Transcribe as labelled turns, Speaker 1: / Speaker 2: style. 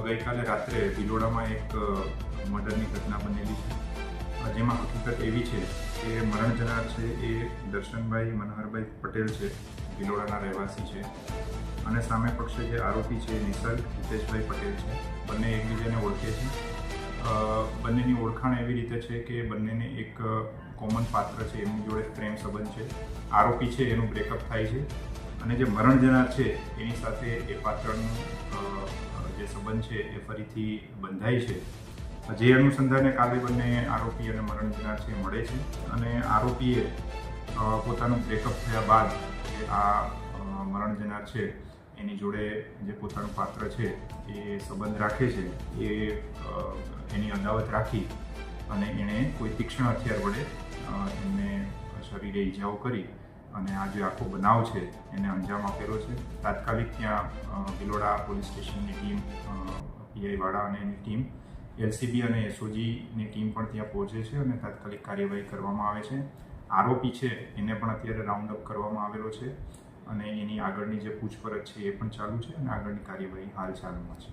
Speaker 1: ગઈકાલે રાત્રે ભિલોડામાં એક મર્ડરની ઘટના બનેલી છે, જેમાં હકીકત એવી છે કે મરણ જનાર છે એ દર્શનભાઈ મનોહરભાઈ પટેલ છે, ભિલોડાના રહેવાસી છે, અને સામે પક્ષે જે આરોપી છે નિસર્ગ હિતેશભાઈ પટેલ છે. બંને એકબીજાને ઓળખે છે. બંનેની ઓળખાણ એવી રીતે છે કે બંનેને એક કોમન પાત્ર છે, એમની જોડે પ્રેમ સંબંધ છે. આરોપી છે એનું બ્રેકઅપ થાય છે અને જે મરણ જનાર છે એની સાથે એ પાત્રનું જે સંબંધ છે એ ફરીથી બંધાય છે. જે અનુસંધાને કાલે બંને આરોપી અને મરણ જનાર છે મળે છે અને આરોપીએ પોતાનું બ્રેકઅપ થયા બાદ જે આ મરણ જનાર છે એની જોડે જે પોતાનું પાત્ર છે એ સંબંધ રાખે છે એ એની અદાવત રાખી અને એણે કોઈ તીક્ષ્ણ હથિયાર વડે એમને શરીરે ઈજાઓ કરી અને આ જે આખો બનાવ છે એને અંજામ આપેલો છે. તાત્કાલિક ત્યાં ભિલોડા પોલીસ સ્ટેશનની ટીમ, પીઆઈ વાળા અને એની ટીમ, એલસીબી અને એસઓજીની ટીમ પણ ત્યાં પહોંચે છે અને તાત્કાલિક કાર્યવાહી કરવામાં આવે છે. આરોપી છે એને પણ અત્યારે રાઉન્ડ અપ કરવામાં આવેલો છે અને એની આગળની જે પૂછપરછ છે એ પણ ચાલુ છે અને આગળની કાર્યવાહી હાલ ચાલુમાં છે.